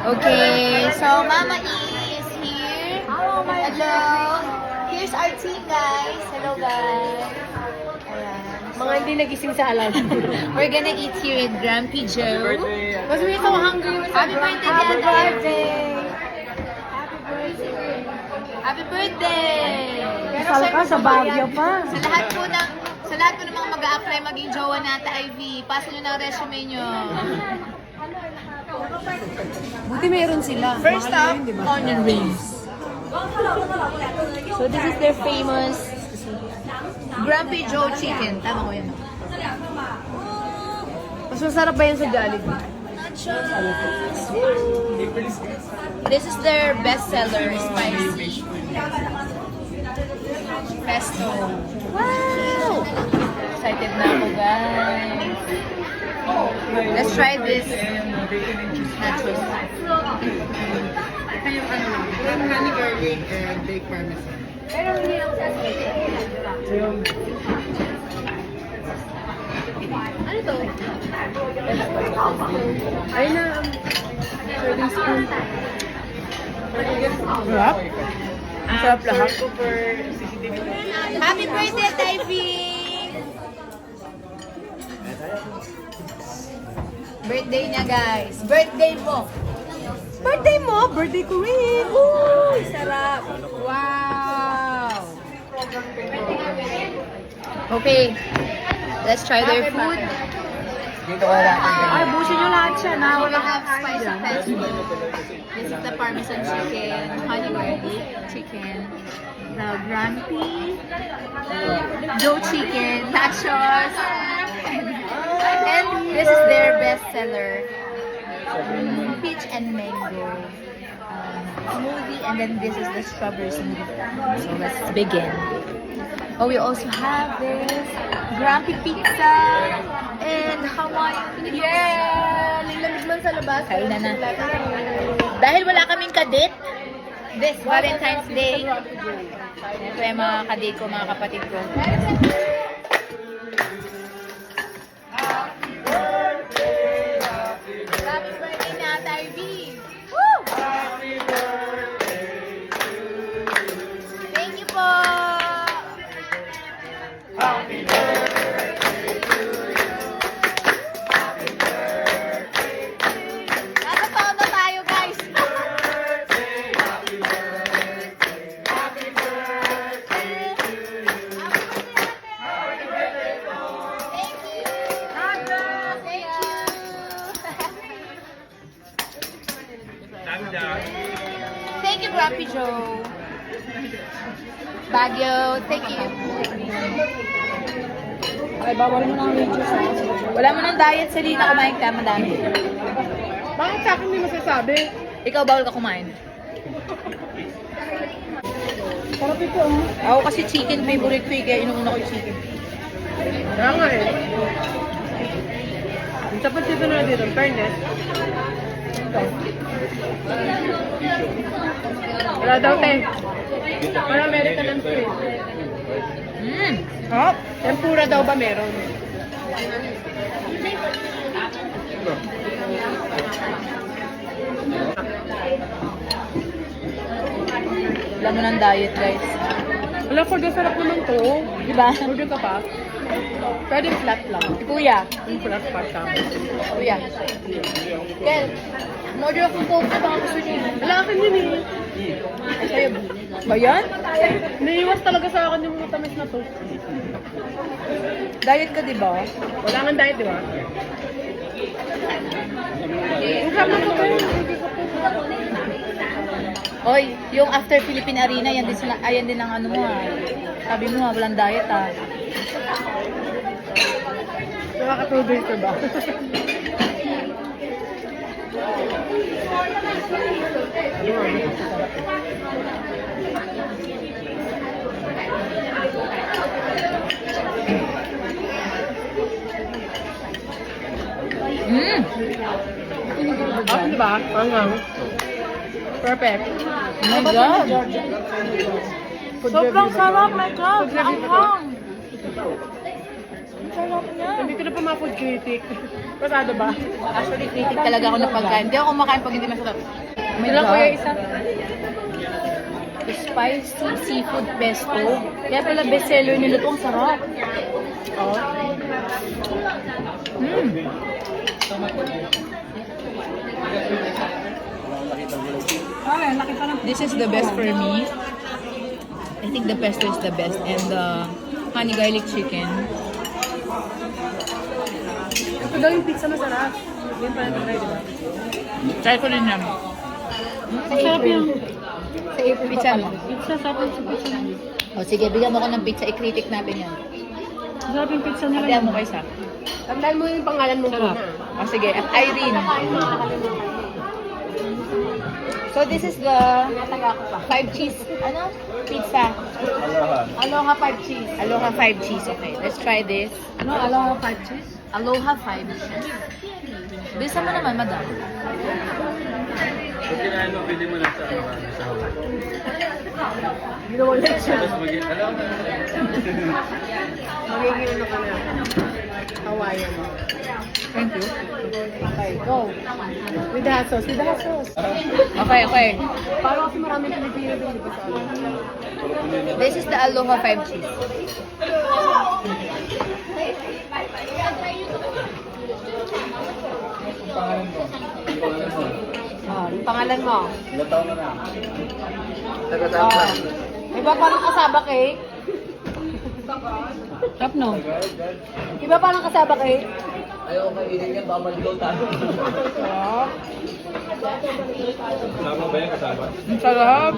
Okay, so Mama is here. Hello. Here's our team, guys. Hello, guys. Ayan. Mga hindi nagising sa alam. We're gonna eat here at Grumpy Joe. Because we're so hungry. Happy birthday, Happy Dada. birthday! Happy birthday! Kasal ka sa Baguio pa. Sa lahat po ng mga mag-a-apply maging jowa nata Ivy, pasa nyo na ang resume nyo. Buti meron sila. First up, Diba? onion rings. So this is their famous Grumpy Joe chicken. Tama ko yan. Mas masarap ba yan sa Jollibee? This is their bestseller, spicy. Pesto. Wow! Excited na ako, guys. Let's try this nachos. Ito yung ano, yung honey garlic and baked parmesan. Ano to? Ay na. Serving spoon. Sarap. Ang sarap lahat. Happy birthday, Ivy! Birthday niya, guys. Birthday mo. Birthday mo? Birthday ko rin. Uy, Sarap. Wow! Okay. Let's try their food. Dito wala. Ay, busin nyo lahat siya na. Now we Wala have kang spicy dyan. pesto. This is the parmesan chicken, honey garlic chicken, the grumpy Joe chicken, nachos, and this is their bestseller, peach and mango smoothie, and then this is the strawberry smoothie. So let's begin. Oh, we also have this grumpy pizza and Hawaiian. Yeah! Lilamig man sa labas. Kainan na. Dahil wala kaming kadit, this Valentine's Day, ito yung mga kadit ko, mga kapatid ko. Happy birthday na, Ivy! Woo! Thank you po! Nasa taon na tayo, guys! Thank you, Grumpy Joe. Baguio, thank you. Ay, bawal mo na ang video sa Wala mo ng diet, Selena. Kumain ka, madami. Bakit sa akin hindi masasabi? Ikaw, bawal ka kumain. Sarap ito, oh. Ako kasi chicken favorite ko, kaya inuuna ko yung chicken. Kaya nga eh. Ang tapat dito na dito, fairness. Ito. Wala daw, te. Wala American and sweet. Oh, Tempura daw ba meron? wala mo ng diet, guys. Wala, Cordo, sarap naman to. Diba? Cordo ka pa? Pwede flat lang. Kuya. Yung flat pa siya. Kuya. Kel, order akong coke na baka gusto niyo. Wala akin din eh. Ay, sa'yo. Ba yan? Naiiwas talaga sa akin yung matamis na to. Diet ka, diba? Wala kang diet, di ba? Ang sarap na to, pero. Oy, yung after Philippine Arena, yan din, ayan din ang ano mo ha. Sabi mo ha, walang diet ha. Nakaka-2 days na ba? Ako, di ba? Hanggang. Perfect. Oh my God. Sobrang sarap, my God. Ang hang. Sarap niya. Hindi ko na pa ma-food critic. Pasado ba? Actually, critic talaga ako ng pagkain. Hindi ako kumakain pag hindi masarap. Oh my Ilan ko yung God. isa? Spicy seafood pesto. Kaya pala bestseller nila ito. Ang sarap. Oh. Ay, laki pa ng... This is the best for me. I think the pesto is the best. And the honey garlic chicken. Ito daw yung pizza masarap. Yan pa natin try, di ba? Try ko rin yan. Masarap yung... Sa pizza mo. Pizza, sarap yung pizza. O sige, bigyan mo ko ng pizza. I-critic natin yan. Masarap yung pizza nila. Sabihan mo kayo sa. Tandaan mo yung pangalan mo muna. O sige, at Irene. So this is the 5 cheese, ano? Pizza. Aloha 5 cheese. Aloha 5 cheese, okay. Let's try this. Ano? Aloha 5 cheese? Aloha 5 cheese. Bisa mo naman, madam. Pag kinain mo, pili mo na sa Hawaii. Ginawa na siya. Tapos alam mo, Magiging ano ka na. Hawaiian. Thank you. Okay, go. With the hot sauce. With the hot sauce. Okay, okay. Parang kasi maraming Pilipino din, di ba sa amin? This is the Aloha 5 cheese. Yung pangalan mo. ilang taon na na. Iba parang kasaba cake. Tap no. Iba parang kasaba cake. Ayaw ko kainin yan, baka maligaw tayo. Kasama ba yan kasama? Ang sarap.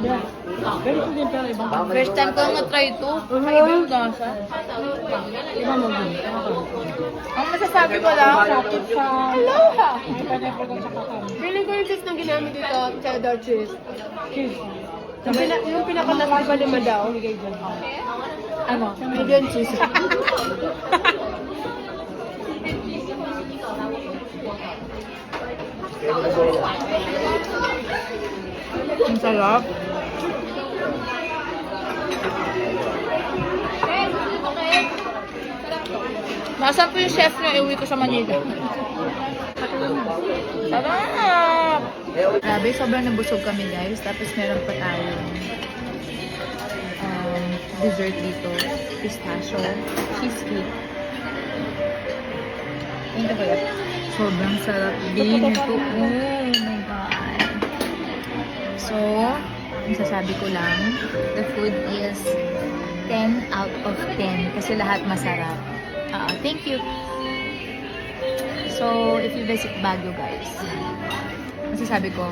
Ganito din pero ibang. First time ko na-try ito. Kakaiba yung lasa. Iba mo din. Ang masasabi ko lang, Aloha! Feeling ko yung cheese na ginamit dito, cheddar cheese. Cheese. Yung pinaka-nasiba lima daw. Ano? Medium cheese. Ang sarap. Nasaan po yung chef na iuwi ko sa Manila? Sarap! Grabe, sobrang nabusog kami guys. Tapos meron pa tayong dessert dito. Pistachio, cheesecake. Tingnan ko yun. Sobrang sarap din ito. Oh my God. So, ang sasabi ko lang, the food is 10 out of 10 kasi lahat masarap. Thank you. So, if you visit Baguio guys, masasabi ko,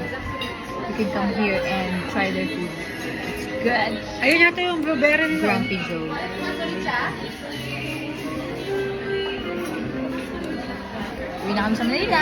you can come here and try their food. It's good. Ayun yata yung blueberry nila. Grumpy Joe. Uwi na kami sa Manila.